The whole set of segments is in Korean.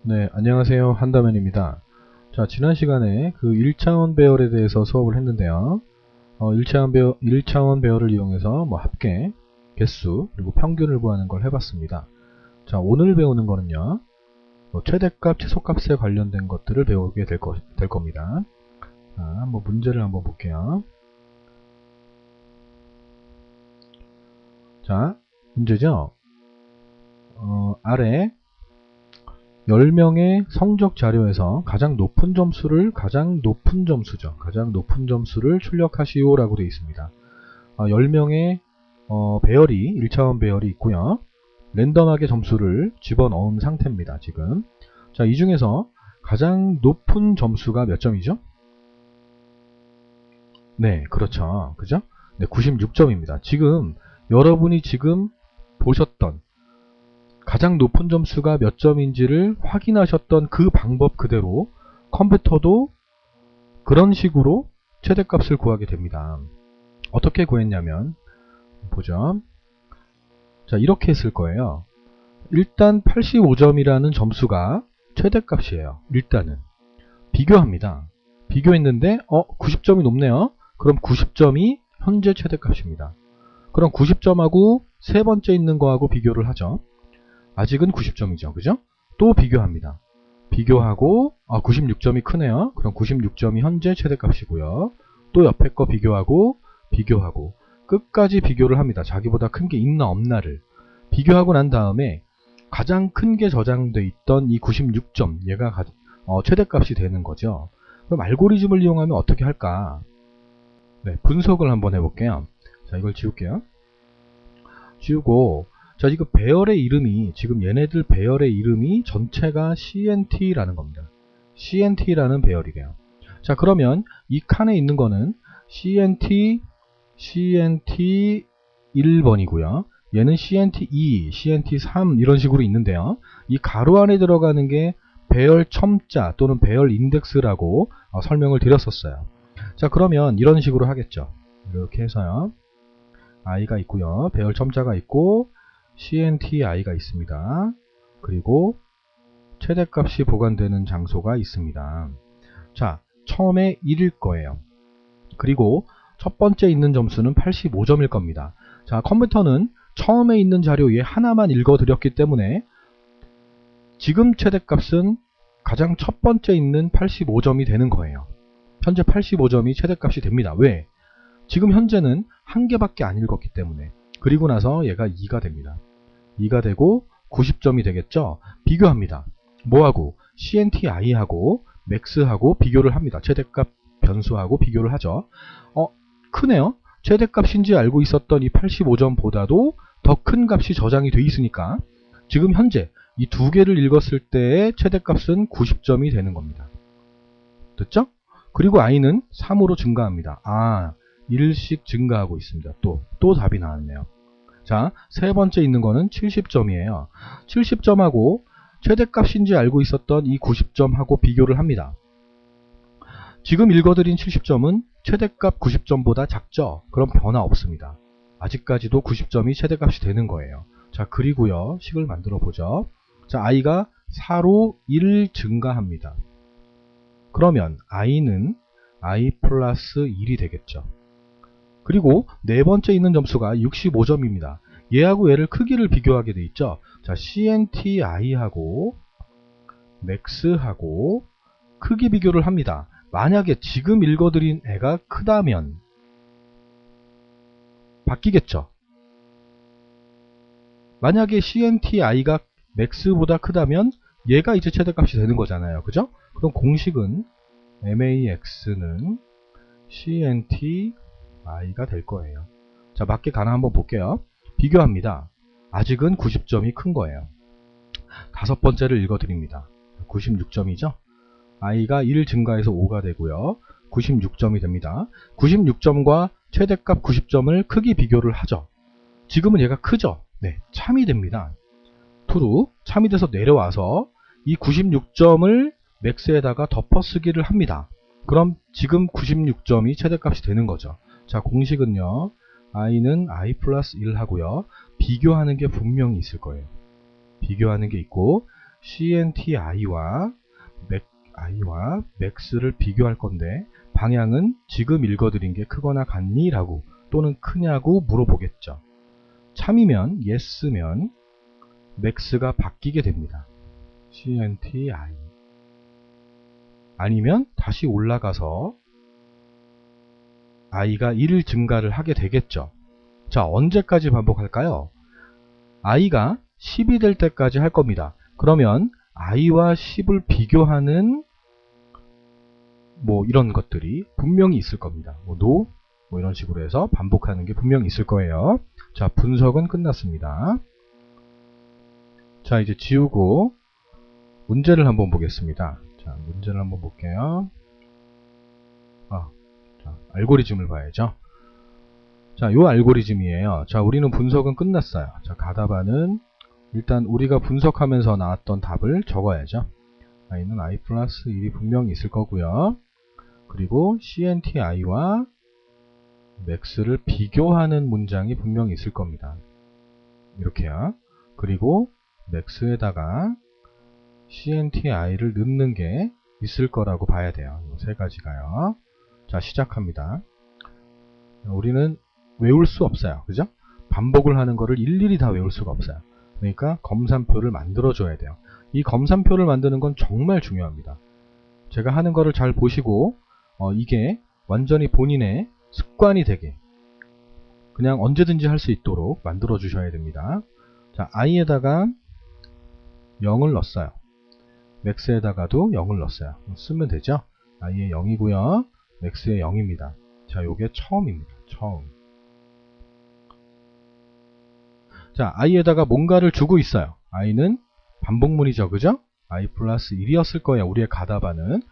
네, 안녕하세요. 한다면입니다. 자, 지난 시간에 그 1차원 배열에 대해서 수업을 했는데요. 1차원 배열을 이용해서 합계, 개수, 그리고 평균을 구하는 걸 해봤습니다. 자, 오늘 배우는 거는요. 최대값, 최소값에 관련된 것들을 배우게 될 겁니다. 자, 한번 문제를 한번 볼게요. 자, 문제죠. 아래 10명의 성적 자료에서 가장 높은 점수를 가장 높은 점수를 출력하시오 라고 되어 있습니다. 10명의 배열이 1차원 배열이 있고요. 랜덤하게 점수를 집어넣은 상태입니다. 지금. 자, 이 중에서 가장 높은 점수가 몇 점이죠? 네, 그렇죠. 그죠? 네, 96점입니다. 지금 여러분이 지금 보셨던 가장 높은 점수가 몇 점인지를 확인하셨던 그 방법 그대로 컴퓨터도 그런 식으로 최대값을 구하게 됩니다. 어떻게 구했냐면 보죠. 자, 이렇게 했을 거예요. 일단 85점이라는 점수가 최대값이에요. 일단은 비교합니다. 비교했는데 90점이 높네요. 그럼 90점이 현재 최대값입니다. 그럼 90점하고 세 번째 있는 거하고 비교를 하죠. 아직은 90점이죠. 그죠? 또 비교합니다. 비교하고 96점이 크네요. 그럼 96점이 현재 최대값이고요. 또 옆에 거 비교하고 끝까지 비교를 합니다. 자기보다 큰 게 있나 없나를 비교하고 난 다음에 가장 큰 게 저장돼 있던 이 96점 얘가 최대값이 되는 거죠. 그럼 알고리즘을 이용하면 어떻게 할까? 네, 분석을 한번 해볼게요. 자, 이걸 지울게요. 지우고 자, 이거 배열의 이름이 지금 얘네들 배열의 이름이 전체가 CNT라는 겁니다. CNT라는 배열이래요. 자, 그러면 이 칸에 있는 거는 CNT 1번이고요. 얘는 CNT 2, CNT 3 이런 식으로 있는데요. 이 가로 안에 들어가는 게 배열 첨자 또는 배열 인덱스라고 설명을 드렸었어요. 자, 그러면 이런 식으로 하겠죠. 이렇게 해서요. i가 있고요. 배열 첨자가 있고 CNTI가 있습니다. 그리고 최대값이 보관되는 장소가 있습니다. 자, 처음에 1일 거예요. 그리고 첫 번째 있는 점수는 85점일 겁니다. 자, 컴퓨터는 처음에 있는 자료 얘 하나만 읽어드렸기 때문에 지금 최대값은 가장 첫 번째 있는 85점이 되는 거예요. 현재 85점이 최대값이 됩니다. 왜? 지금 현재는 한 개밖에 안 읽었기 때문에. 그리고 나서 얘가 2가 됩니다. 2가 되고 90점이 되겠죠. 비교합니다. 뭐하고? CNTI하고 MAX하고 비교를 합니다. 최대값 변수하고 비교를 하죠. 크네요. 최대값인지 알고 있었던 이 85점보다도 더 큰 값이 저장이 돼 있으니까 지금 현재 이 두 개를 읽었을 때의 최대값은 90점이 되는 겁니다. 됐죠? 그리고 i는 3으로 증가합니다. 1씩 증가하고 있습니다. 또 답이 나왔네요. 자, 세 번째 있는 거는 70점이에요. 70점하고 최대값인지 알고 있었던 이 90점하고 비교를 합니다. 지금 읽어드린 70점은 최대값 90점보다 작죠? 그럼 변화 없습니다. 아직까지도 90점이 최대값이 되는 거예요. 자, 그리고요. 식을 만들어 보죠. 자, i가 4로 1 증가합니다. 그러면 i는 i 플러스 1이 되겠죠. 그리고 네 번째 있는 점수가 65점입니다. 얘하고 얘를 크기를 비교하게 돼 있죠. 자, CNTI하고 MAX하고 크기 비교를 합니다. 만약에 지금 읽어드린 애가 크다면 바뀌겠죠. 만약에 CNTI가 MAX보다 크다면 얘가 이제 최대값이 되는 거잖아요. 그죠? 그럼 공식은 MAX는 CNTI가 될 거예요. 자, 맞게 가나 한번 볼게요. 비교합니다. 아직은 90점이 큰 거예요. 다섯 번째를 읽어드립니다. 96점이죠? i가 1 증가해서 5가 되고요. 96점이 됩니다. 96점과 최대값 90점을 크기 비교를 하죠. 지금은 얘가 크죠? 네, 참이 됩니다. true, 참이 돼서 내려와서 이 96점을 max에다가 덮어쓰기를 합니다. 그럼 지금 96점이 최대값이 되는 거죠. 자, 공식은요. i는 i 플러스 1 하고요. 비교하는 게 분명히 있을 거예요. 비교하는 게 있고 CNTI와 max를 비교할 건데 방향은 지금 읽어드린 게 크거나 같니? 라고 또는 크냐고 물어보겠죠. 참이면 yes면 max가 바뀌게 됩니다. CNTI. 아니면 다시 올라가서 i가 1 증가를 하게 되겠죠. 자, 언제까지 반복할까요? i가 10이 될 때까지 할 겁니다. 그러면 i와 10을 비교하는 뭐 이런 것들이 분명히 있을 겁니다. no, 뭐 이런 식으로 해서 반복하는 게 분명히 있을 거예요. 자, 분석은 끝났습니다. 자, 이제 지우고 문제를 한번 보겠습니다. 자, 문제를 한번 볼게요. 자, 알고리즘을 봐야죠. 자, 요 알고리즘이에요. 자, 우리는 분석은 끝났어요. 자, 가다바는 일단 우리가 분석하면서 나왔던 답을 적어야죠. i는 i 플러스 1이 분명히 있을 거고요. 그리고 CNTI와 max를 비교하는 문장이 분명히 있을 겁니다. 이렇게요. 그리고 max에다가 CNTI를 넣는 게 있을 거라고 봐야 돼요. 이 세 가지가요. 자, 시작합니다. 우리는 외울 수 없어요. 그죠? 반복을 하는 거를 일일이 다 외울 수가 없어요. 그러니까 검산표를 만들어 줘야 돼요. 이 검산표를 만드는 건 정말 중요합니다. 제가 하는 거를 잘 보시고 이게 완전히 본인의 습관이 되게 그냥 언제든지 할 수 있도록 만들어 주셔야 됩니다. 자, i에다가 0을 넣었어요. max에다가도 0을 넣었어요. 쓰면 되죠? i의 0이고요. max의 0입니다. 자, 요게 처음입니다. 처음. 자, i에다가 뭔가를 주고 있어요. i는 반복문이죠. 그죠? i 플러스 1이었을 거예요. 우리의 가다바는.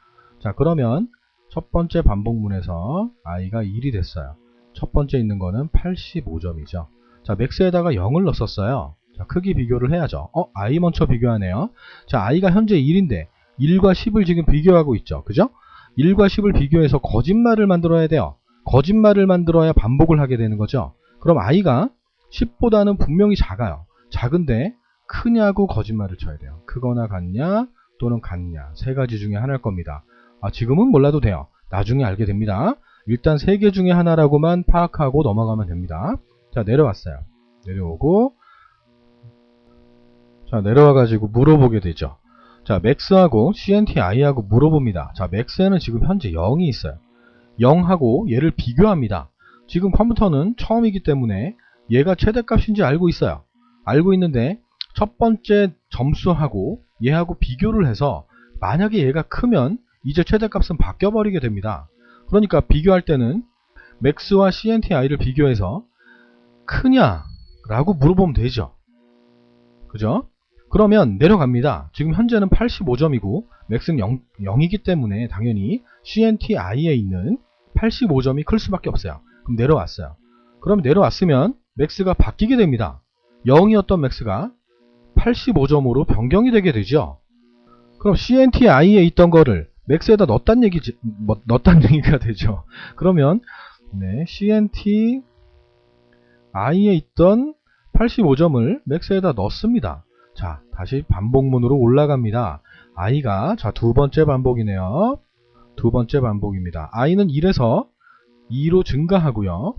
자, 그러면 첫 번째 반복문에서 i가 1이 됐어요. 첫 번째 있는 거는 85점이죠. 자, max에다가 0을 넣었어요. 자, 크기 비교를 해야죠. i 먼저 비교하네요. 자, i가 현재 1인데 1과 10을 지금 비교하고 있죠. 그죠? 1과 10을 비교해서 거짓말을 만들어야 돼요. 거짓말을 만들어야 반복을 하게 되는 거죠. 그럼 i가 10보다는 분명히 작아요. 작은데 크냐고 거짓말을 쳐야 돼요. 크거나 같냐 또는 같냐. 세 가지 중에 하나일 겁니다. 지금은 몰라도 돼요. 나중에 알게 됩니다. 일단 세 개 중에 하나라고만 파악하고 넘어가면 됩니다. 자, 내려왔어요. 내려오고 자, 내려와가지고 물어보게 되죠. 자, max하고 CNTI하고 물어봅니다. 자, max에는 지금 현재 0이 있어요. 0하고 얘를 비교합니다. 지금 컴퓨터는 처음이기 때문에 얘가 최대값인지 알고 있어요. 알고 있는데 첫 번째 점수하고 얘하고 비교를 해서 만약에 얘가 크면 이제 최대값은 바뀌어버리게 됩니다. 그러니까 비교할 때는 max와 CNTI를 비교해서 크냐 라고 물어보면 되죠. 그죠? 그러면 내려갑니다. 지금 현재는 85점이고 max는 0이기 때문에 당연히 CNTI에 있는 85점이 클 수밖에 없어요. 그럼 내려왔어요. 그럼 내려왔으면 max가 바뀌게 됩니다. 0이었던 max가 85점으로 변경이 되게 되죠. 그럼 CNTI에 있던 거를 max에다 넣었다는 얘기가 되죠. 그러면 네, CNTI에 있던 85점을 max에다 넣습니다. 자, 다시 반복문으로 올라갑니다. i가 자, 두 번째 반복이네요. 두 번째 반복입니다. i는 1에서 2로 증가하고요.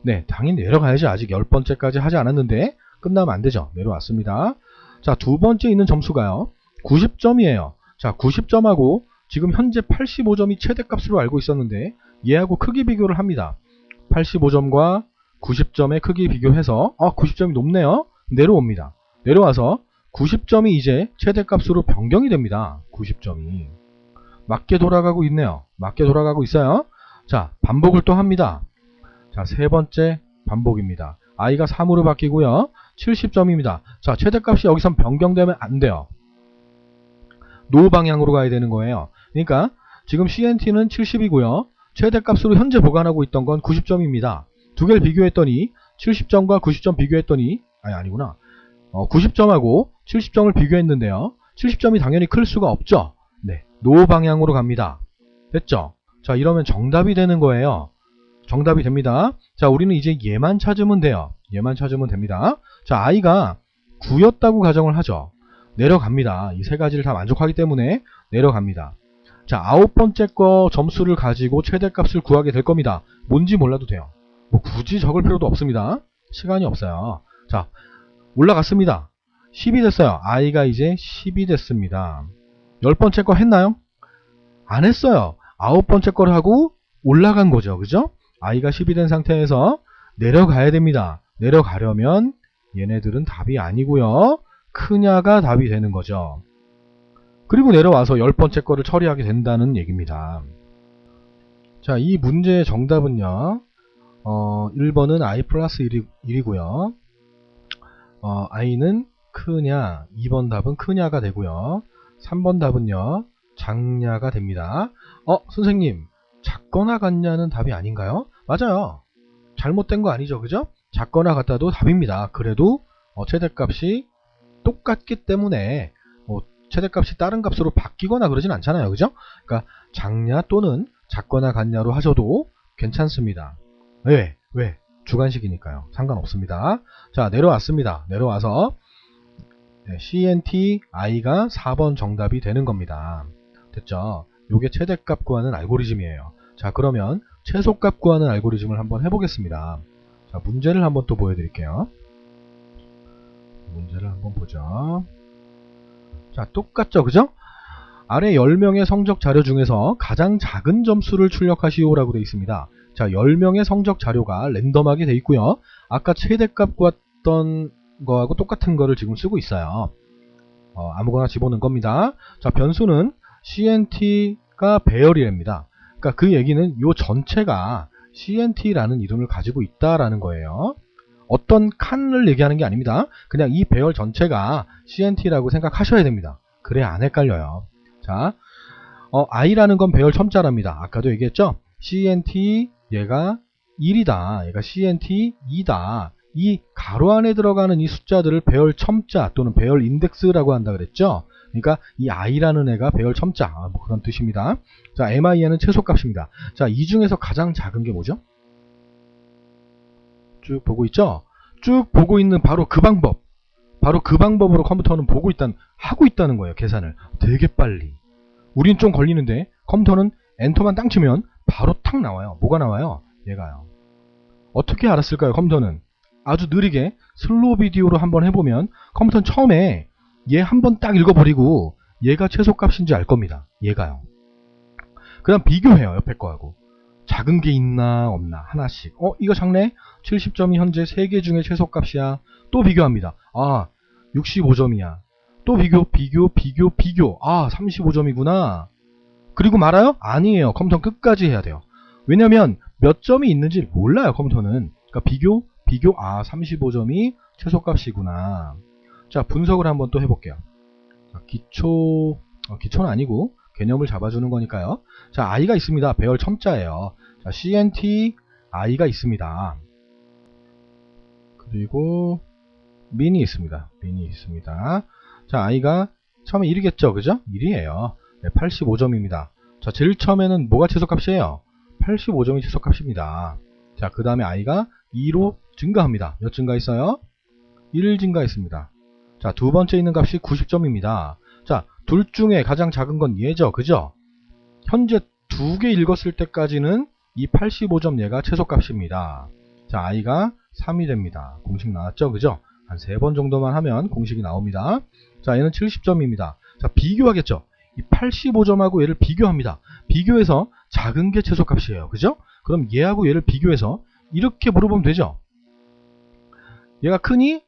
네, 당연히 내려가야지. 아직 10번째까지 하지 않았는데 끝나면 안 되죠. 내려왔습니다. 자, 두 번째 있는 점수가요. 90점이에요. 자, 90점하고 지금 현재 85점이 최대값으로 알고 있었는데 얘하고 크기 비교를 합니다. 85점과 90점의 크기 비교해서 90점이 높네요. 내려옵니다. 내려와서 90점이 이제 최대값으로 변경이 됩니다. 90점이. 맞게 돌아가고 있네요. 맞게 돌아가고 있어요. 자, 반복을 또 합니다. 자, 세 번째 반복입니다. i가 3으로 바뀌고요. 70점입니다. 자, 최대값이 여기선 변경되면 안 돼요. 노 방향으로 가야 되는 거예요. 그러니까 지금 CNT는 70이고요. 최대값으로 현재 보관하고 있던 건 90점입니다. 두 개를 비교했더니 70점과 90점 비교했더니 아니구나. 90점하고 70점을 비교했는데요. 70점이 당연히 클 수가 없죠. 네, 노 방향으로 갑니다. 됐죠? 자, 이러면 정답이 되는 거예요. 정답이 됩니다. 자, 우리는 이제 얘만 찾으면 돼요. 얘만 찾으면 됩니다. 자, i가 9였다고 가정을 하죠. 내려갑니다. 이 세 가지를 다 만족하기 때문에 내려갑니다. 자, 9번째 거 점수를 가지고 최대값을 구하게 될 겁니다. 뭔지 몰라도 돼요. 뭐 굳이 적을 필요도 없습니다. 시간이 없어요. 자, 올라갔습니다. 10이 됐어요. i가 이제 10이 됐습니다. 10번째 거 했나요? 안 했어요. 9번째 거를 하고 올라간 거죠. 그죠? i가 10이 된 상태에서 내려가야 됩니다. 내려가려면 얘네들은 답이 아니고요. 크냐가 답이 되는 거죠. 그리고 내려와서 10번째 거를 처리하게 된다는 얘기입니다. 자, 이 문제의 정답은요. 1번은 i 플러스 1이고요. i는 크냐, 2번 답은 크냐가 되고요. 3번 답은요. 작냐가 됩니다. 선생님, 작거나 같냐는 답이 아닌가요? 맞아요. 잘못된 거 아니죠. 그죠? 작거나 같다도 답입니다. 그래도 최대값이 똑같기 때문에 최대값이 다른 값으로 바뀌거나 그러진 않잖아요. 그죠? 그러니까 작냐 또는 작거나 같냐로 하셔도 괜찮습니다. 왜? 주관식이니까요. 상관없습니다. 자, 내려왔습니다. 내려와서 CNT i가 4번 정답이 되는 겁니다. 됐죠? 요게 최대값 구하는 알고리즘이에요. 자, 그러면 최소값 구하는 알고리즘을 한번 해보겠습니다. 자, 문제를 한번 또 보여드릴게요. 문제를 한번 보죠. 자, 똑같죠? 그죠? 아래 10명의 성적 자료 중에서 가장 작은 점수를 출력하시오라고 되어 있습니다. 자, 10명의 성적 자료가 랜덤하게 되어 있고요. 아까 최대값 구했던 거하고 똑같은 거를 지금 쓰고 있어요. 아무거나 집어넣은 겁니다. 자, 변수는 CNT가 배열이랍니다. 그러니까 그 얘기는 이 전체가 CNT라는 이름을 가지고 있다라는 거예요. 어떤 칸을 얘기하는 게 아닙니다. 그냥 이 배열 전체가 CNT라고 생각하셔야 됩니다. 그래야 안 헷갈려요. 자, i라는 건 배열 첨자랍니다. 아까도 얘기했죠? CNT 얘가 1이다. 얘가 CNT 2다. 이 가로 안에 들어가는 이 숫자들을 배열 첨자 또는 배열 인덱스라고 한다 그랬죠? 그러니까 이 i라는 애가 배열 첨자, 뭐 그런 뜻입니다. 자, MIN은 최소값입니다. 자, 이 중에서 가장 작은 게 뭐죠? 쭉 보고 있죠? 쭉 보고 있는 바로 그 방법으로 컴퓨터는 하고 있다는 거예요. 계산을 되게 빨리. 우린 좀 걸리는데 컴퓨터는 엔터만 땅 치면 바로 탁 나와요. 뭐가 나와요? 얘가요. 어떻게 알았을까요? 컴퓨터는 아주 느리게 슬로우 비디오로 한번 해보면 컴퓨터는 처음에 얘 한번 딱 읽어버리고 얘가 최소값인지 알 겁니다. 얘가요. 그 다음 비교해요. 옆에 거하고. 작은 게 있나 없나 하나씩. 이거 작네? 70점이 현재 3개 중에 최소값이야. 또 비교합니다. 65점이야. 또 비교. 35점이구나. 그리고 말아요? 아니에요. 컴퓨터는 끝까지 해야 돼요. 왜냐면 몇 점이 있는지 몰라요. 컴퓨터는. 그러니까 비교 35점이 최소값이구나. 자, 분석을 한번 또 해볼게요. 자, 기초는 아니고 개념을 잡아주는 거니까요. 자, i가 있습니다. 배열 첨자예요. 자, CNT i가 있습니다. 그리고 민이 있습니다. 자, i가 처음에 1이겠죠. 그죠? 1이에요. 네, 85점입니다. 자, 제일 처음에는 뭐가 최소값이에요? 85점이 최소값입니다. 자, 그 다음에 i가 2로 증가합니다. 몇 증가했어요? 1 증가했습니다. 자, 두 번째 있는 값이 90점입니다. 자, 둘 중에 가장 작은 건 얘죠. 그죠? 현재 두 개 읽었을 때까지는 이 85점 얘가 최소값입니다. 자, i가 3이 됩니다. 공식 나왔죠? 그죠? 한 3번 정도만 하면 공식이 나옵니다. 자, 얘는 70점입니다. 자, 비교하겠죠? 이 85점하고 얘를 비교합니다. 비교해서 작은 게 최소값이에요. 그죠? 그럼 얘하고 얘를 비교해서 이렇게 물어보면 되죠? 얘가 크니?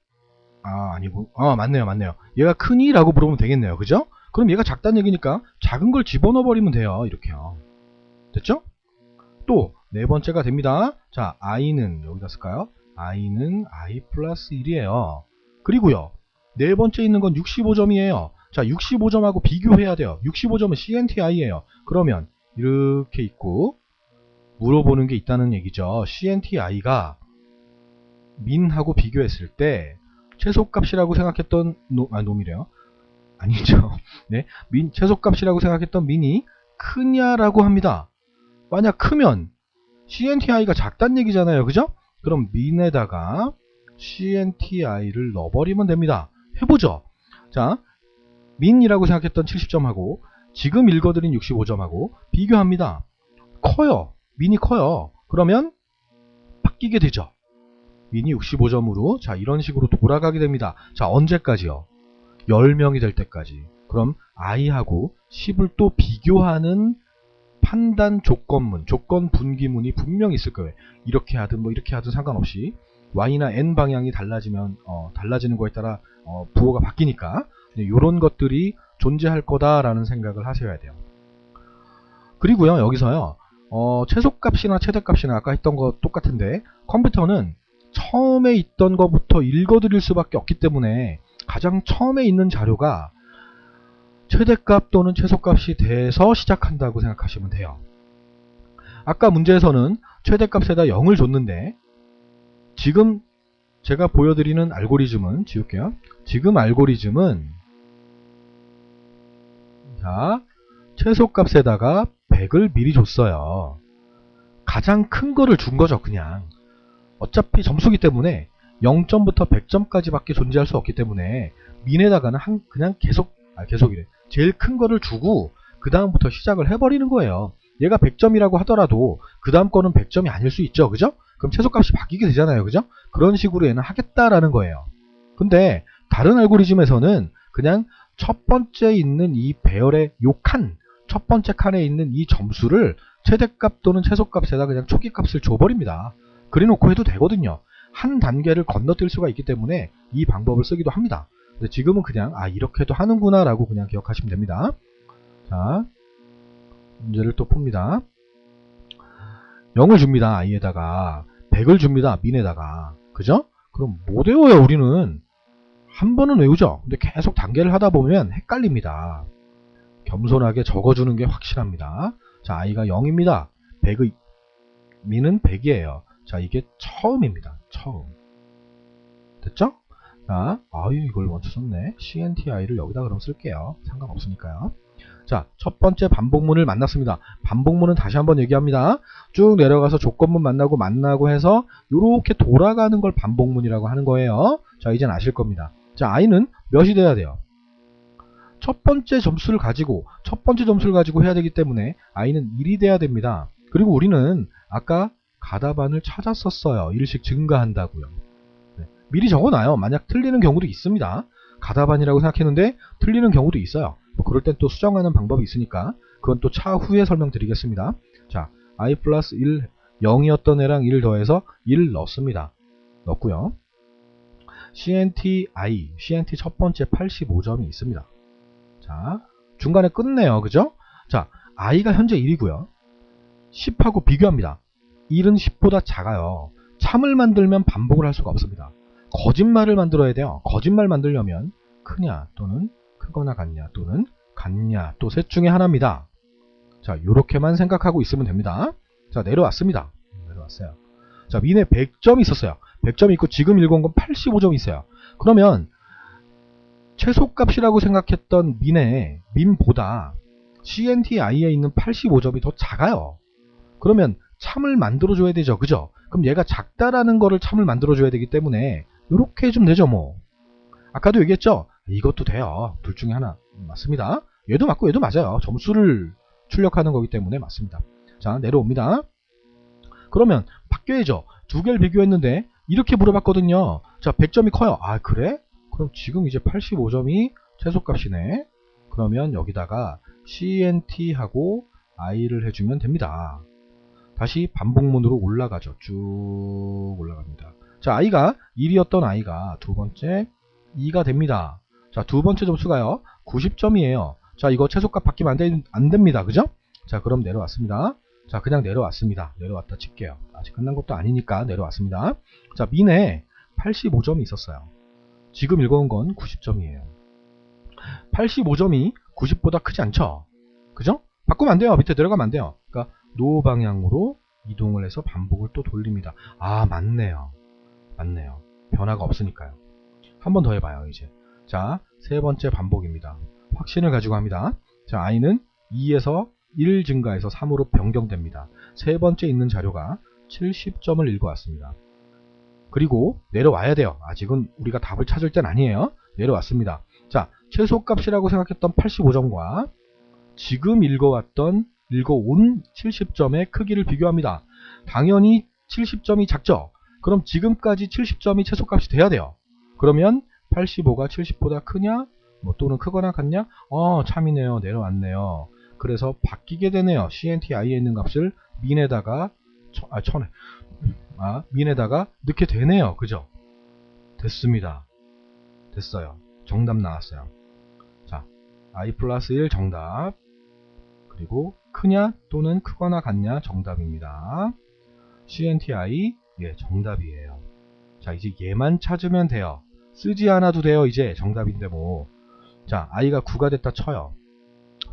아니고. 맞네요. 얘가 크니? 라고 물어보면 되겠네요. 그죠? 그럼 얘가 작다는 얘기니까 작은 걸 집어넣어 버리면 돼요. 이렇게요. 됐죠? 또 네 번째가 됩니다. 자, i는 여기다 쓸까요? i는 i 플러스 1이에요. 그리고요, 네 번째 있는 건 65점이에요. 자, 65점하고 비교해야 돼요. 65점은 CNTI예요. 그러면 이렇게 있고 물어보는 게 있다는 얘기죠. CNTI가 민하고 비교했을 때 최소값이라고 생각했던 놈이래요. 아니죠. 네, 최소값이라고 생각했던 민이 크냐라고 합니다. 만약 크면 CNTI가 작단 얘기잖아요. 그죠? 그럼 민에다가 CNTI를 넣어버리면 됩니다. 해보죠. 자, 민이라고 생각했던 70점하고 지금 읽어드린 65점하고 비교합니다. 커요. 민이 커요. 그러면 바뀌게 되죠. 민이 65점으로 자 이런 식으로 돌아가게 됩니다. 자 언제까지요? 10명이 될 때까지. 그럼 i하고 10을 또 비교하는 판단 조건문, 조건 분기문이 분명히 있을 거예요. 이렇게 하든 뭐 이렇게 하든 상관없이 y나 n 방향이 달라지면 달라지는 거에 따라 부호가 바뀌니까 이런 것들이 존재할 거다라는 생각을 하셔야 돼요. 그리고요 여기서요 최소값이나 최대값이나 아까 했던 거 똑같은데 컴퓨터는 처음에 있던 것부터 읽어드릴 수밖에 없기 때문에 가장 처음에 있는 자료가 최대값 또는 최소값이 돼서 시작한다고 생각하시면 돼요. 아까 문제에서는 최대값에다 0을 줬는데 지금 제가 보여드리는 알고리즘은 지울게요. 지금 알고리즘은 자 최소값에다가 100을 미리 줬어요. 가장 큰 거를 준 거죠. 그냥 어차피 점수기 때문에 0점부터 100점까지 밖에 존재할 수 없기 때문에 민에다가는 그냥 계속이래. 제일 큰 거를 주고 그 다음부터 시작을 해버리는 거예요. 얘가 100점이라고 하더라도 그 다음 거는 100점이 아닐 수 있죠. 그죠? 그럼 최소값이 바뀌게 되잖아요. 그죠? 그런 식으로 얘는 하겠다라는 거예요. 근데 다른 알고리즘에서는 그냥 첫 번째 있는 이 배열의 요 칸, 첫 번째 칸에 있는 이 점수를 최대값 또는 최소값에다 그냥 초기값을 줘버립니다. 그래놓고 해도 되거든요. 한 단계를 건너뛸 수가 있기 때문에 이 방법을 쓰기도 합니다. 근데 지금은 그냥 이렇게도 하는구나 라고 그냥 기억하시면 됩니다. 자 문제를 또 풉니다. 0을 줍니다. i에다가 100을 줍니다. 민에다가 그죠? 그럼 못 외워요. 우리는 한 번은 외우죠. 근데 계속 단계를 하다 보면 헷갈립니다. 겸손하게 적어주는 게 확실합니다. 자 i가 0입니다. 100의 민은 100이에요. 자 이게 처음입니다. 처음 됐죠? 자 이걸 먼저 썼네. CNTI를 여기다 그럼 쓸게요. 상관없으니까요. 자 첫 번째 반복문을 만났습니다. 반복문은 다시 한번 얘기합니다. 쭉 내려가서 조건문 만나고 해서 이렇게 돌아가는 걸 반복문이라고 하는 거예요. 자 이젠 아실 겁니다. 자 i는 몇이 돼야 돼요? 첫 번째 점수를 가지고 해야 되기 때문에 i는 1이 돼야 됩니다. 그리고 우리는 아까 가다반을 찾았었어요. 1씩 증가한다고요. 네. 미리 적어놔요. 만약 틀리는 경우도 있습니다. 가다반이라고 생각했는데 틀리는 경우도 있어요. 뭐 그럴 땐 또 수정하는 방법이 있으니까 그건 또 차후에 설명드리겠습니다. 자, i 플러스 1, 0이었던 애랑 1 더해서 1 넣습니다. 넣고요. CNT 첫 번째 85점이 있습니다. 자, 중간에 끝내요. 그죠? 자, i가 현재 1이고요. 10하고 비교합니다. 1은 10보다 작아요. 참을 만들면 반복을 할 수가 없습니다. 거짓말을 만들어야 돼요. 거짓말 만들려면 크냐 또는 크거나 같냐 또는 같냐 또 셋 중에 하나입니다. 자 요렇게만 생각하고 있으면 됩니다. 자 내려왔습니다. 내려왔어요. 자 민에 100점이 있었어요. 100점이 있고 지금 읽은 건 85점이 있어요. 그러면 최소값이라고 생각했던 민보다 CNTI에 있는 85점이 더 작아요. 그러면 참을 만들어줘야 되죠. 그죠? 그럼 얘가 작다라는 거를 참을 만들어줘야 되기 때문에 이렇게 해주면 되죠. 뭐 아까도 얘기했죠. 이것도 돼요. 둘 중에 하나 맞습니다. 얘도 맞고 얘도 맞아요. 점수를 출력하는 거기 때문에 맞습니다. 자 내려옵니다. 그러면 바뀌어야죠. 두 개를 비교했는데 이렇게 물어봤거든요. 자 100점이 커요. 그래? 그럼 지금 이제 85점이 최소값이네. 그러면 여기다가 CNT하고 i를 해주면 됩니다. 다시 반복문으로 올라가죠. 쭉 올라갑니다. 자 i가 1이었던 i가 두 번째 2가 됩니다. 자 두 번째 점수가요 90점이에요. 자 이거 최소값 바뀌면 안 됩니다. 그죠? 자 그럼 내려왔습니다. 자 그냥 내려왔습니다. 내려왔다 칠게요. 아직 끝난 것도 아니니까 내려왔습니다. 자 민에 85점이 있었어요. 지금 읽어온 건 90점이에요. 85점이 90보다 크지 않죠? 그죠? 바꾸면 안 돼요. 밑에 내려가면 안 돼요. 그러니까 노 방향으로 이동을 해서 반복을 또 돌립니다. 맞네요. 맞네요. 변화가 없으니까요. 한 번 더 해봐요. 이제 자 세 번째 반복입니다. 확신을 가지고 합니다. 자 i는 2에서 1 증가해서 3으로 변경됩니다. 세 번째 있는 자료가 70점을 읽어왔습니다. 그리고 내려와야 돼요. 아직은 우리가 답을 찾을 땐 아니에요. 내려왔습니다. 자, 최소값이라고 생각했던 85점과 지금 읽어온 70점의 크기를 비교합니다. 당연히 70점이 작죠? 그럼 지금까지 70점이 최소값이 돼야 돼요. 그러면 85가 70보다 크냐? 또는 크거나 같냐? 참이네요. 내려왔네요. 그래서 바뀌게 되네요. CNTI에 있는 값을 민에다가 민에다가 넣게 되네요. 그죠? 됐습니다. 됐어요. 정답 나왔어요. 자, I 플러스 1 정답. 그리고 크냐 또는 크거나 같냐 정답입니다. CNTI 정답이에요. 자, 이제 얘만 찾으면 돼요. 쓰지 않아도 돼요. 이제 정답인데 뭐. 자, i가 9가 됐다 쳐요.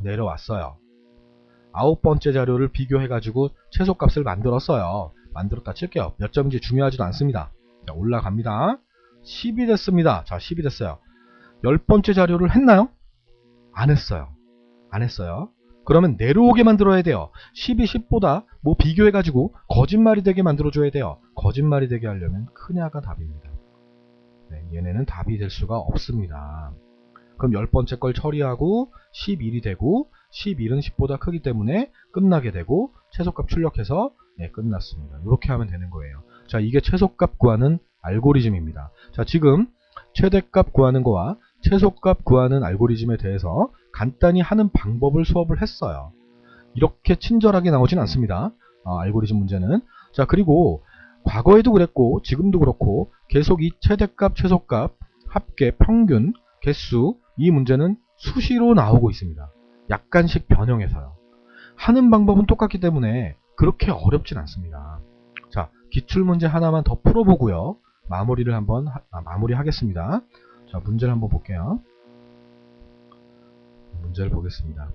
내려왔어요. 9번째 자료를 비교해가지고 최소값을 만들었어요. 만들었다 칠게요. 몇 점인지 중요하지도 않습니다. 자, 올라갑니다. 10이 됐습니다. 자, 10이 됐어요. 10번째 자료를 했나요? 안 했어요. 안 했어요. 그러면 내려오게 만들어야 돼요. 10이 10보다 뭐 비교해가지고 거짓말이 되게 만들어줘야 돼요. 거짓말이 되게 하려면 크냐가 답입니다. 네, 얘네는 답이 될 수가 없습니다. 그럼 10번째 걸 처리하고 11이 되고 11은 10보다 크기 때문에 끝나게 되고 최소값 출력해서 끝났습니다. 이렇게 하면 되는 거예요. 자, 이게 최소값 구하는 알고리즘입니다. 자, 지금 최대값 구하는 거와 최소값 구하는 알고리즘에 대해서 간단히 하는 방법을 수업을 했어요. 이렇게 친절하게 나오진 않습니다. 알고리즘 문제는. 자, 그리고 과거에도 그랬고 지금도 그렇고 계속 이 최대값, 최소값, 합계, 평균, 개수 이 문제는 수시로 나오고 있습니다. 약간씩 변형해서요. 하는 방법은 똑같기 때문에 그렇게 어렵진 않습니다. 자, 기출문제 하나만 더 풀어보고요. 마무리를 한번 마무리하겠습니다. 자, 문제를 한번 볼게요. 문제를 보겠습니다.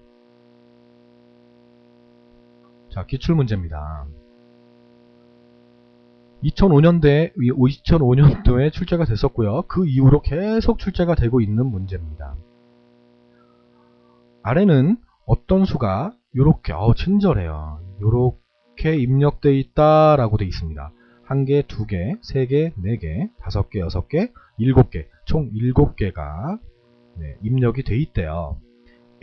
자, 기출문제입니다. 2005년도에 출제가 됐었고요. 그 이후로 계속 출제가 되고 있는 문제입니다. 아래는 어떤 수가 요렇게 친절해요. 요렇게 입력되어 있다라고 되어 있습니다. 1개, 2개, 3개, 4개, 5개, 6개, 7개, 총 7개가 입력이 돼 있대요.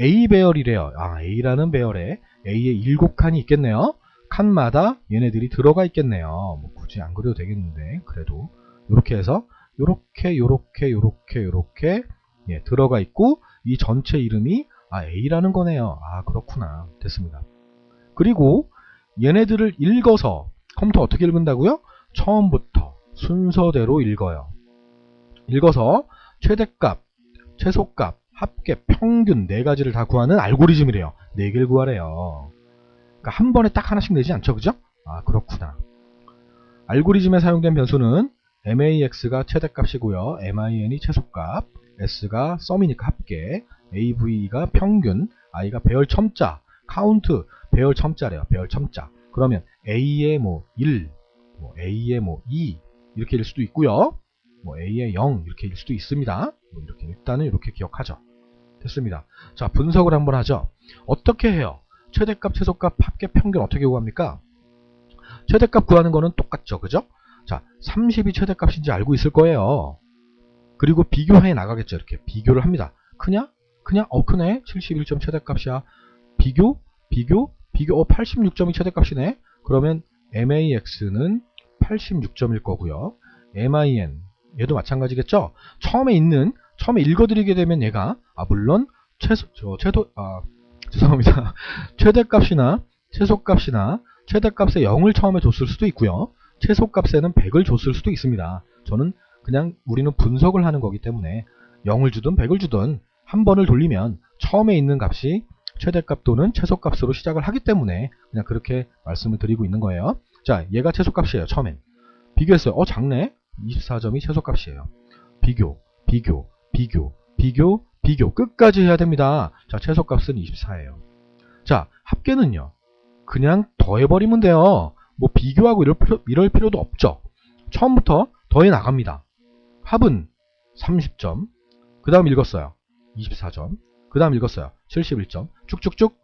A 배열이래요. A라는 배열에 A에 7칸이 있겠네요. 칸마다 얘네들이 들어가 있겠네요. 뭐 굳이 안 그려도 되겠는데 그래도 이렇게 해서 요렇게 들어가 있고 이 전체 이름이 A라는 거네요. 그렇구나. 됐습니다. 그리고 얘네들을 읽어서 컴퓨터 어떻게 읽는다고요? 처음부터 순서대로 읽어요. 읽어서 최대값, 최소값, 합계, 평균 4가지를 다 구하는 알고리즘이래요. 4개를 구하래요. 그러니까 한 번에 딱 하나씩 내지 않죠, 그죠? 그렇구나. 알고리즘에 사용된 변수는 max가 최대값이고요. min이 최소값, s가 썸이니까 합계, av가 평균, i가 배열 첨자, 카운트 배열 첨자래요. 배열 첨자. 그러면 a의 1, a의 2 이렇게 일 수도 있고요. a의 0 이렇게 일 수도 있습니다. 이렇게 일단은 이렇게 기억하죠. 됐습니다. 자, 분석을 한번 하죠. 어떻게 해요? 최대값, 최소값, 합계, 평균 어떻게 구합니까? 최대값 구하는 거는 똑같죠. 그죠? 자, 30이 최대값인지 알고 있을 거예요. 그리고 비교해 나가겠죠. 이렇게 비교를 합니다. 크냐? 크네. 71점 최대값이야. 비교, 86점이 최대값이네. 그러면 max는 86점일 거고요. min 얘도 마찬가지겠죠. 처음에 읽어드리게 되면 얘가 물론 죄송합니다. 최대값이나 최소값이나 최대값에 0을 처음에 줬을 수도 있고요. 최소값에는 100을 줬을 수도 있습니다. 저는 그냥 우리는 분석을 하는 거기 때문에 0을 주든 100을 주든 한 번을 돌리면 처음에 있는 값이 최대값 또는 최소값으로 시작을 하기 때문에 그냥 그렇게 말씀을 드리고 있는 거예요. 자, 얘가 최소값이에요. 처음엔. 비교했어요. 작네. 24점이 최소값이에요. 비교. 끝까지 해야 됩니다. 자, 최소값은 24예요. 자, 합계는요. 그냥 더해버리면 돼요. 비교하고 이럴 필요도 없죠. 처음부터 더해 나갑니다. 합은 30점. 그 다음 읽었어요. 24점. 그 다음 읽었어요. 71점. 쭉쭉쭉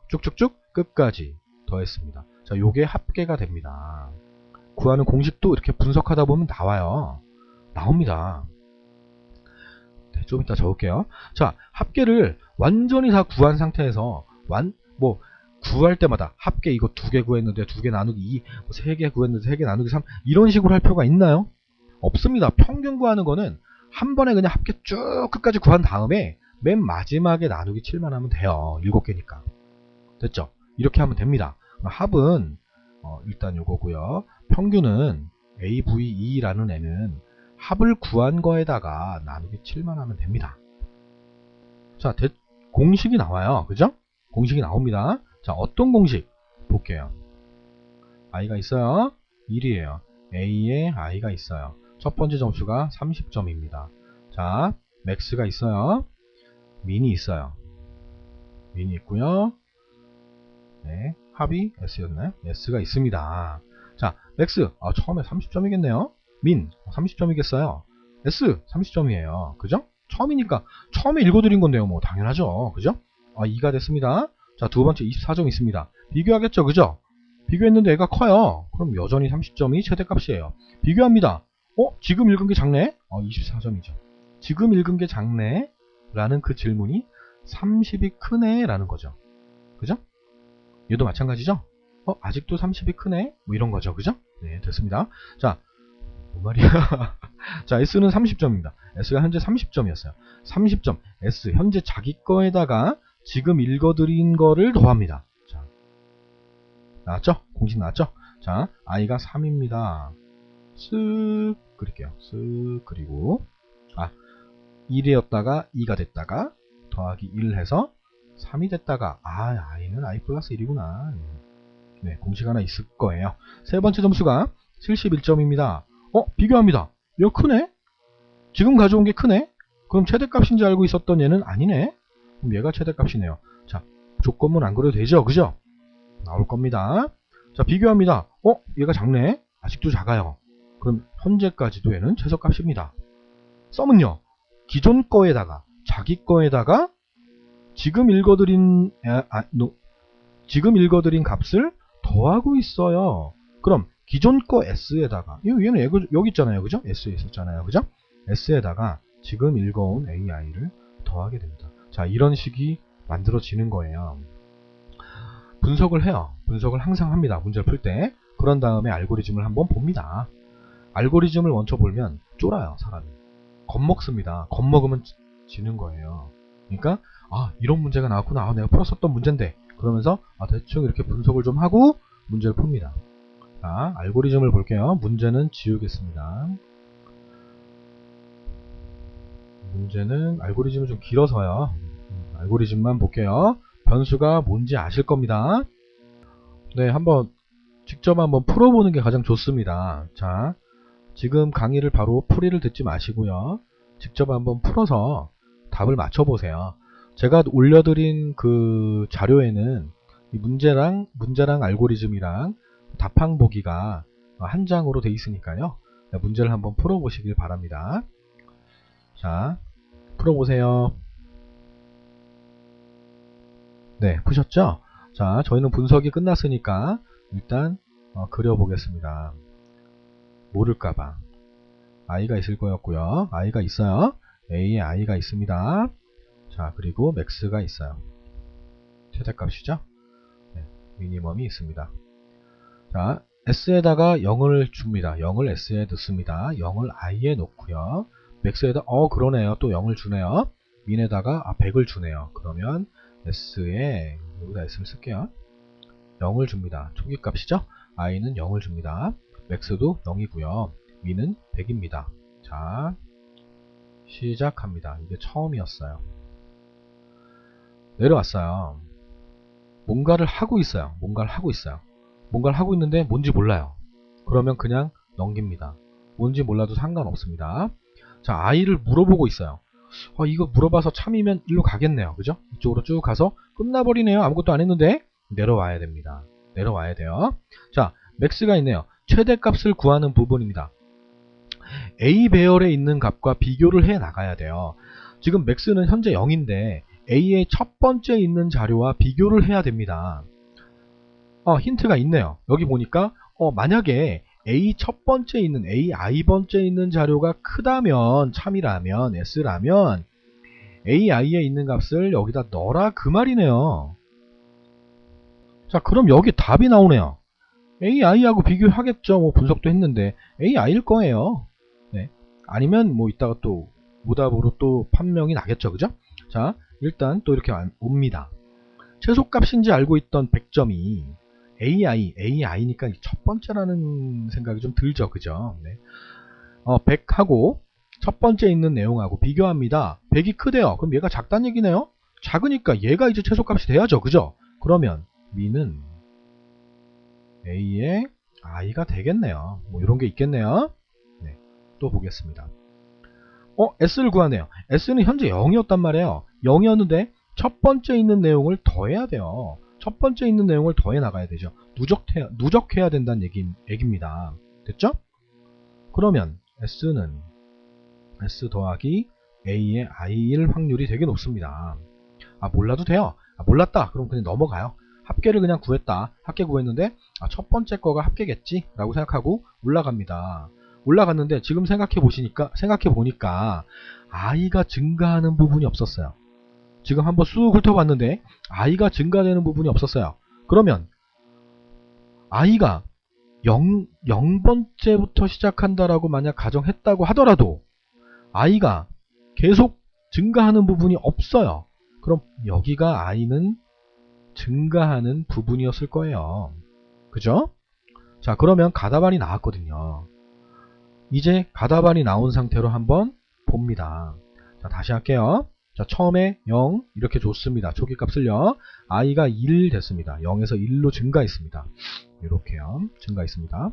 끝까지 더했습니다. 자, 요게 합계가 됩니다. 구하는 공식도 이렇게 분석하다 보면 나옵니다. 좀 이따 적을게요. 자, 합계를 완전히 다 구한 상태에서 구할 때마다 합계 이거 2개 구했는데 2개 나누기 2, 3개 구했는데 3개 나누기 3 이런 식으로 할 필요가 있나요? 없습니다. 평균 구하는 거는 한 번에 그냥 합계 쭉 끝까지 구한 다음에 맨 마지막에 나누기 7만 하면 돼요. 7개니까. 됐죠? 이렇게 하면 됩니다. 합은 일단 요거고요. 평균은 AV2라는 애는 합을 구한 거에다가 나누기 7만 하면 됩니다. 자, 공식이 나와요. 그죠? 공식이 나옵니다. 자, 어떤 공식? 볼게요. i가 있어요. 1이에요. a에 i가 있어요. 첫 번째 점수가 30점입니다. 자, max가 있어요. min이 있어요. min이 있고요. 네, 합이 s였나요? s가 있습니다. 자, max 처음에 30점이겠네요. min 30점이겠어요. s 30점이에요. 그죠? 처음이니까 처음에 읽어드린 건데요. 뭐 당연하죠. 그죠? 2가 됐습니다. 자, 두 번째 24점 있습니다. 비교하겠죠. 그죠? 비교했는데 얘가 커요. 그럼 여전히 30점이 최대값이에요. 비교합니다. 지금 읽은 게 작네? 24점이죠. 지금 읽은 게 작네? 라는 그 질문이 30이 크네? 라는 거죠. 그죠? 얘도 마찬가지죠? 아직도 30이 크네? 뭐 이런 거죠. 그죠? 네, 됐습니다. 자, 뭔 말이야. 자, S는 30점입니다. S가 현재 30점이었어요. 30점. S, 현재 자기 거에다가 지금 읽어드린 거를 더합니다. 자, 나왔죠? 공식 나왔죠? 자, i가 3입니다. 쓱 그릴게요. 쓱 그리고 1이었다가 2가 됐다가 더하기 1 해서 3이 됐다가 i는 i 플러스 1이구나. 네, 공식 하나 있을 거예요. 세 번째 점수가 71점입니다. 비교합니다. 얘 크네? 지금 가져온 게 크네? 그럼 최대값인지 알고 있었던 얘는 아니네? 그럼 얘가 최대값이네요. 자, 조건문 안 그려도 되죠? 그죠? 나올 겁니다. 자, 비교합니다. 얘가 작네? 아직도 작아요. 그럼 현재까지도 얘는 최소값입니다. 썸은요, 기존 거에다가 자기 거에다가 지금 읽어드린 값을 더하고 있어요. 그럼 기존 거 s에다가 얘는 여기 있잖아요. 그죠? s에 있었잖아요. 그죠? s에다가 지금 읽어온 ai를 더하게 됩니다. 자, 이런 식이 만들어지는 거예요. 분석을 해요. 분석을 항상 합니다. 문제를 풀 때. 그런 다음에 알고리즘을 한번 봅니다. 알고리즘을 먼저 보면 쫄아요. 사람이. 겁먹습니다. 겁먹으면 지는 거예요. 그러니까 이런 문제가 나왔구나. 내가 풀었었던 문제인데. 그러면서 대충 이렇게 분석을 좀 하고 문제를 풉니다. 자, 알고리즘을 볼게요. 문제는 지우겠습니다. 문제는 알고리즘은 좀 길어서요. 알고리즘만 볼게요. 변수가 뭔지 아실 겁니다. 네, 직접 한번 풀어보는 게 가장 좋습니다. 자, 지금 강의를 바로 풀이를 듣지 마시고요. 직접 한번 풀어서 답을 맞춰보세요. 제가 올려드린 그 자료에는 이 문제랑 알고리즘이랑 답항 보기가 한 장으로 돼 있으니까요. 문제를 한번 풀어보시길 바랍니다. 자, 풀어보세요. 네, 푸셨죠? 자, 저희는 분석이 끝났으니까 일단 그려보겠습니다. 모를까봐 i가 있을 거였고요. i가 있어요. a에 i가 있습니다. 자, 그리고 max가 있어요. 최대값이죠? 네, 미니멈이 있습니다. 자, s에다가 0을 줍니다. 0을 s에 넣습니다. 0을 i에 놓고요. max에다 그러네요. 또 0을 주네요. min에다가 100을 주네요. 그러면 s에 여기다 s를 쓸게요. 0을 줍니다. 초기값이죠? i는 0을 줍니다. max도 0이고요. min은 100입니다. 자, 시작합니다. 이게 처음이었어요. 내려왔어요. 뭔가를 하고 있어요. 뭔가를 하고 있는데 뭔지 몰라요. 그러면 그냥 넘깁니다. 뭔지 몰라도 상관없습니다. 자, i를 물어보고 있어요. 이거 물어봐서 참이면 일로 가겠네요. 그죠? 이쪽으로 쭉 가서 끝나버리네요. 아무것도 안 했는데 내려와야 됩니다. 내려와야 돼요. 자, max가 있네요. 최대값을 구하는 부분입니다. a 배열에 있는 값과 비교를 해 나가야 돼요. 지금 max는 현재 0인데 a의 첫 번째 있는 자료와 비교를 해야 됩니다. 힌트가 있네요. 여기 보니까 만약에 A 첫 번째 있는 A I 번째 있는 자료가 크다면 참이라면 S라면 AI에 있는 값을 여기다 넣어라 그 말이네요. 자, 그럼 여기 답이 나오네요. AI하고 비교하겠죠. 뭐 분석도 했는데 AI일 거예요. 네. 아니면 뭐 이따가 또 오답으로 또 판명이 나겠죠. 그죠? 자, 일단 또 이렇게 옵니다. 최소값인지 알고 있던 100점이 AI니까 첫 번째라는 생각이 좀 들죠. 그죠? 네. 100하고 첫 번째 있는 내용하고 비교합니다. 100이 크대요. 그럼 얘가 작다는 얘기네요. 작으니까 얘가 이제 최소값이 돼야죠. 그죠? 그러면 미는 A의 I가 되겠네요. 뭐 이런 게 있겠네요. 네. 또 보겠습니다. S를 구하네요. S는 현재 0이었단 말이에요. 0이었는데 첫 번째 있는 내용을 더해야 돼요. 첫 번째 있는 내용을 더해 나가야 되죠. 누적해야 된다는 얘기입니다. 됐죠? 그러면 S는 S 더하기 A의 I일 확률이 되게 높습니다. 몰라도 돼요. 몰랐다. 그럼 그냥 넘어가요. 합계를 그냥 구했다. 합계 구했는데 첫 번째 거가 합계겠지? 라고 생각하고 올라갑니다. 올라갔는데 지금 생각해 보니까 I가 증가하는 부분이 없었어요. 지금 한번 쑥 훑어봤는데 I가 증가되는 부분이 없었어요. 그러면 I가 0번째부터 시작한다라고 만약 가정했다고 하더라도 I가 계속 증가하는 부분이 없어요. 그럼 여기가 I는 증가하는 부분이었을 거예요. 그죠? 자, 그러면 가다반이 나왔거든요. 이제 가다반이 나온 상태로 한번 봅니다. 자, 다시 할게요. 자, 처음에 0 이렇게 줬습니다. 초기값을요. I가 1 됐습니다. 0에서 1로 증가했습니다. 이렇게요. 증가했습니다.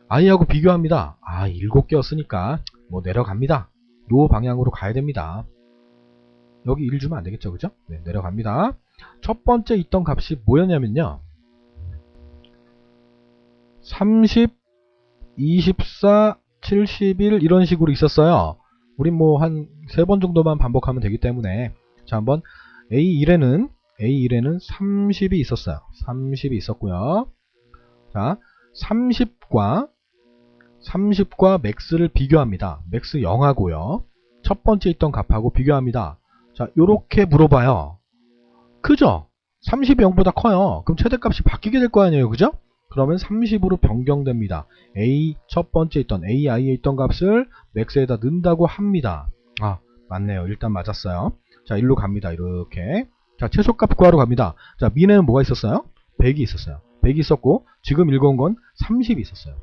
I하고 비교합니다. 7개였으니까 뭐 내려갑니다. 노 방향으로 가야 됩니다. 여기 1 주면 안 되겠죠. 그죠? 네, 내려갑니다. 첫 번째 있던 값이 뭐였냐면요. 30, 24, 71 이런 식으로 있었어요. 우린 뭐 한 3번 정도만 반복하면 되기 때문에 자, 한번 A1에는 30이 있었어요. 30이 있었고요. 자, 30과 맥스를 비교합니다. 맥스 0하고요. 첫 번째 있던 값하고 비교합니다. 자, 요렇게 물어봐요. 크죠? 30이 0보다 커요. 그럼 최대값이 바뀌게 될 거 아니에요. 그죠? 그러면 30으로 변경됩니다. 첫 번째 있던 AI에 있던 값을 맥스에다 넣는다고 합니다. 맞네요. 일단 맞았어요. 자, 일로 갑니다. 이렇게. 자, 최소값 구하러 갑니다. 자, 미네는 뭐가 있었어요? 100이 있었어요. 100이 있었고 지금 읽어온 건 30이 있었어요.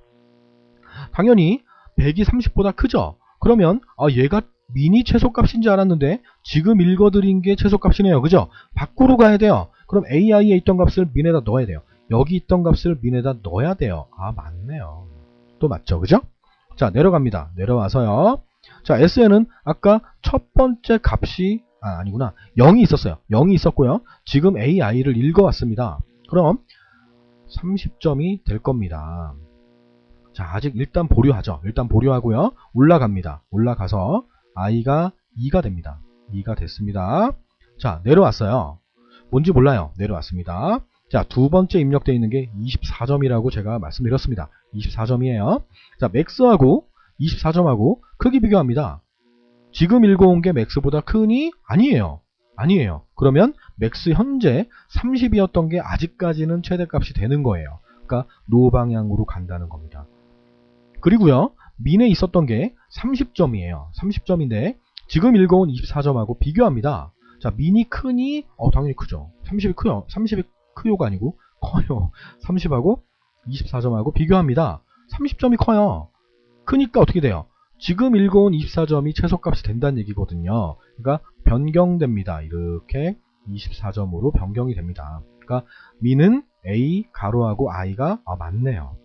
당연히 100이 30보다 크죠? 그러면 얘가 미니 최소값인 줄 알았는데 지금 읽어드린 게 최소값이네요. 그죠? 밖으로 가야 돼요. 그럼 AI에 있던 값을 민에다 넣어야 돼요. 여기 있던 값을 민에다 넣어야 돼요. 맞네요. 또 맞죠? 그죠? 자, 내려갑니다. 내려와서요. 자, S에는 아까 첫 번째 값이 아니구나. 0이 있었어요. 0이 있었고요. 지금 AI를 읽어왔습니다. 그럼 30점이 될 겁니다. 자, 아직 일단 보류하죠. 일단 보류하고요. 올라갑니다. 올라가서 I가 2가 됩니다. 2가 됐습니다. 자, 내려왔어요. 뭔지 몰라요. 내려왔습니다. 자, 두 번째 입력되어 있는 게 24점이라고 제가 말씀드렸습니다. 24점이에요. 자, 맥스하고 24점하고 크기 비교합니다. 지금 읽어온 게 맥스보다 크니? 아니에요. 아니에요. 그러면 맥스 현재 30이었던 게 아직까지는 최대값이 되는 거예요. 그러니까 노 방향으로 간다는 겁니다. 그리고요, 민에 있었던 게 30점이에요. 30점인데 지금 읽어온 24점하고 비교합니다. 자, 민이 크니? 당연히 크죠. 30이 크요. 30이 크요가 아니고 커요. 30하고 24점하고 비교합니다. 30점이 커요. 크니까 어떻게 돼요? 지금 읽어온 24점이 최소값이 된다는 얘기거든요. 그러니까 변경됩니다. 이렇게 24점으로 변경이 됩니다. 그러니까 민은 A 가로하고 I가 맞네요.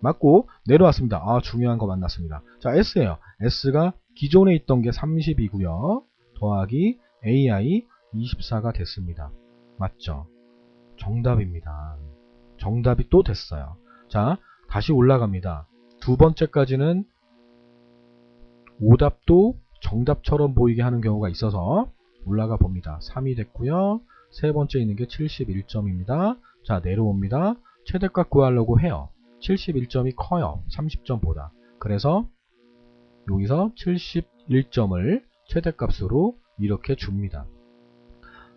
맞고 내려왔습니다. 중요한 거 만났습니다. 자, S예요. S가 기존에 있던 게 30이고요. 더하기 AI 24가 됐습니다. 맞죠? 정답입니다. 정답이 또 됐어요. 자, 다시 올라갑니다. 두 번째까지는 오답도 정답처럼 보이게 하는 경우가 있어서 올라가 봅니다. 3이 됐고요. 세 번째 있는 게 71점입니다. 자, 내려옵니다. 최대값 구하려고 해요. 71점이 커요. 30점보다. 그래서 여기서 71점을 최대값으로 이렇게 줍니다.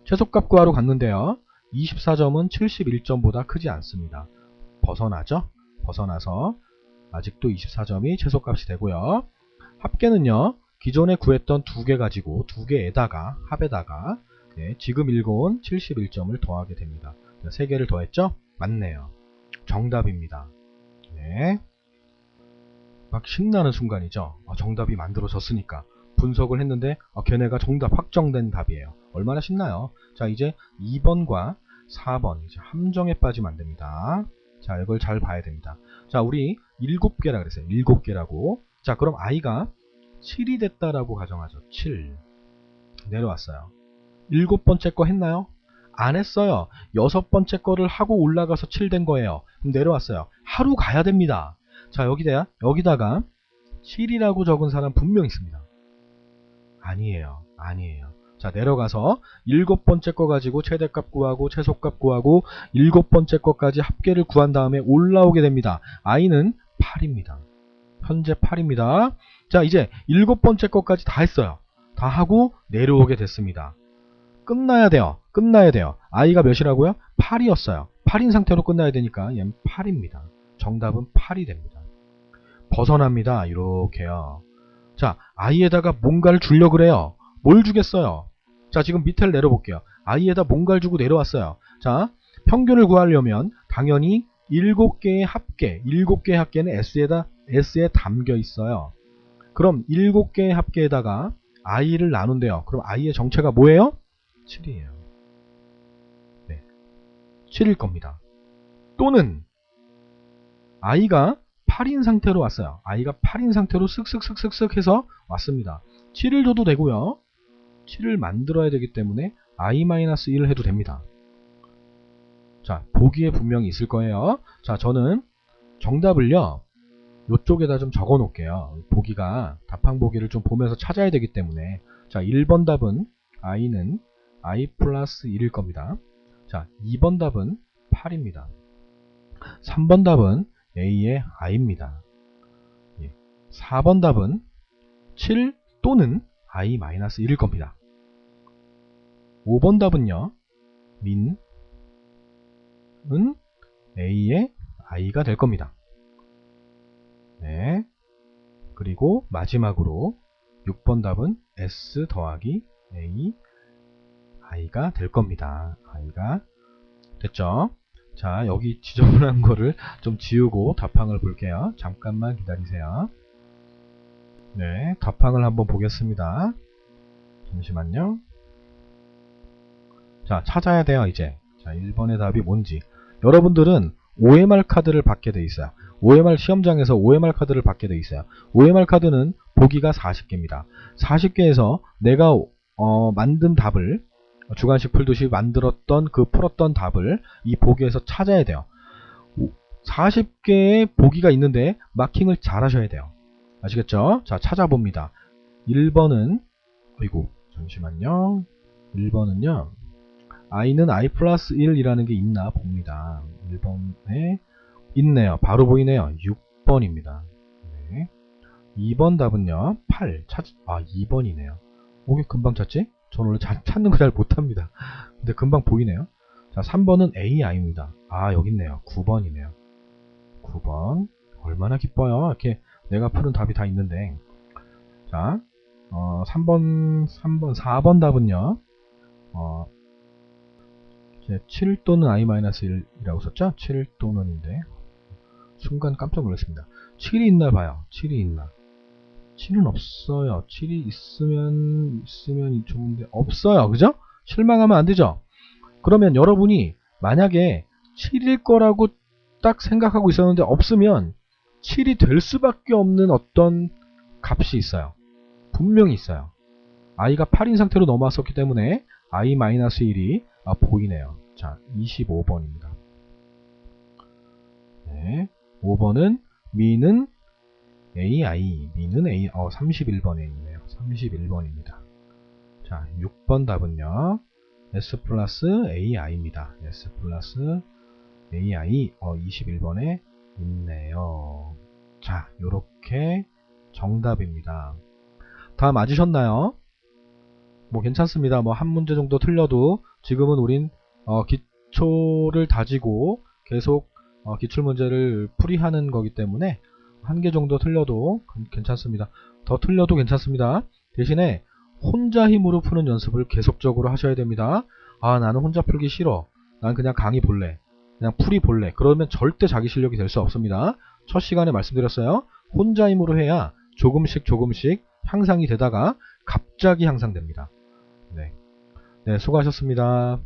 최소값 구하러 갔는데요. 24점은 71점보다 크지 않습니다. 벗어나죠? 벗어나서 아직도 24점이 최소값이 되고요. 합계는요. 기존에 구했던 두 개 가지고 두 개에다가 합에다가 지금 읽어온 71점을 더하게 됩니다. 세 개를 더했죠? 맞네요. 정답입니다. 네. 막 신나는 순간이죠. 정답이 만들어졌으니까. 분석을 했는데 걔네가 정답 확정된 답이에요. 얼마나 신나요. 자, 이제 2번과 4번 이제 함정에 빠지면 안됩니다. 자, 이걸 잘 봐야 됩니다. 자, 우리 7개라 그랬어요. 7개라고. 자, 그럼 i가 7이 됐다라고 가정하죠. 7 내려왔어요. 7번째 거 했나요? 안 했어요. 6번째 거를 하고 올라가서 7 된 거예요. 그럼 내려왔어요. 하루 가야 됩니다. 자, 여기다가 7이라고 적은 사람 분명 있습니다. 아니에요. 아니에요. 자, 내려가서 7번째 거 가지고 최대값 구하고 최소값 구하고 7번째 거까지 합계를 구한 다음에 올라오게 됩니다. i는 8입니다. 현재 8입니다. 자, 이제 7번째 거까지 다 했어요. 다 하고 내려오게 됐습니다. 끝나야 돼요. 끝나야 돼요. i가 몇이라고요? 8이었어요. 8인 상태로 끝나야 되니까 얘는 8입니다. 정답은 8이 됩니다. 벗어납니다. 이렇게요. 자, i에다가 뭔가를 주려고 그래요. 뭘 주겠어요? 자, 지금 밑에를 내려볼게요. i에다 뭔가를 주고 내려왔어요. 자, 평균을 구하려면 당연히 7개의 합계, 7개의 합계는 S에 담겨 있어요. 그럼 7개의 합계에다가 i를 나눈대요. 그럼 i의 정체가 뭐예요? 7이에요. 네, 7일 겁니다. 또는 i가 8인 상태로 왔어요. i가 8인 상태로 쓱쓱쓱쓱쓱 해서 왔습니다. 7을 줘도 되고요. 7을 만들어야 되기 때문에 i-1을 해도 됩니다. 자, 보기에 분명히 있을 거예요. 자, 저는 정답을요. 이쪽에다 좀 적어 놓을게요. 보기가 답항 보기를 좀 보면서 찾아야 되기 때문에 자, 1번 답은 i는 i 플러스 1일 겁니다. 자, 2번 답은 8입니다. 3번 답은 a의 i입니다. 4번 답은 7 또는 i-1일 겁니다. 5번 답은요. 민은 a의 i가 될 겁니다. 네. 그리고 마지막으로 6번 답은 s 더하기 a i가 될 겁니다. i가 됐죠? 자, 여기 지저분한 거를 좀 지우고 답항을 볼게요. 잠깐만 기다리세요. 네, 답항을 한번 보겠습니다. 잠시만요. 자, 찾아야 돼요, 이제. 자, 1번의 답이 뭔지. 여러분들은 OMR 카드를 받게 돼 있어요. OMR 시험장에서 OMR 카드를 받게 돼 있어요. OMR 카드는 보기가 40개입니다. 40개에서 내가 만든 답을 주관식 풀듯이 만들었던 풀었던 답을 이 보기에서 찾아야 돼요. 40개의 보기가 있는데 마킹을 잘 하셔야 돼요. 아시겠죠? 자, 찾아봅니다. 1번은 잠시만요. 1번은요. i는 i 플러스 1이라는 게 있나 봅니다. 1번에 있네요. 바로 보이네요. 6번입니다. 네. 2번 답은요. 8. 2번이네요. 왜 금방 찾지? 저는 원래 찾는 거 잘 못합니다. 근데 금방 보이네요. 자, 3번은 AI입니다. 여기 있네요. 9번이네요. 9번. 얼마나 기뻐요. 이렇게 내가 푸는 답이 다 있는데. 자, 4번 답은요. 7 또는 i-1이라고 썼죠? 7 또는인데. 순간 깜짝 놀랐습니다. 7이 있나 봐요. 7이 있나. 7은 없어요. 7이 있으면 좋은데 없어요. 그죠? 실망하면 안 되죠? 그러면 여러분이 만약에 7일 거라고 딱 생각하고 있었는데 없으면 7이 될 수밖에 없는 어떤 값이 있어요. 분명히 있어요. i가 8인 상태로 넘어왔었기 때문에 i-1이 보이네요. 자, 25번입니다. 네, 5번은 미는 AI, 미는 A, 31번에 있네요. 31번입니다. 자, 6번 답은요. S 플러스 AI입니다. S 플러스 AI, 21번에 있네요. 자, 요렇게 정답입니다. 다 맞으셨나요? 뭐 괜찮습니다. 뭐 한 문제 정도 틀려도 지금은 우린 기초를 다지고 계속 기출문제를 풀이하는 거기 때문에 한 개 정도 틀려도 괜찮습니다. 더 틀려도 괜찮습니다. 대신에 혼자 힘으로 푸는 연습을 계속적으로 하셔야 됩니다. 아, 나는 혼자 풀기 싫어. 난 그냥 강의 볼래. 그냥 풀이 볼래. 그러면 절대 자기 실력이 될 수 없습니다. 첫 시간에 말씀드렸어요. 혼자 힘으로 해야 조금씩 향상이 되다가 갑자기 향상됩니다. 네, 수고하셨습니다.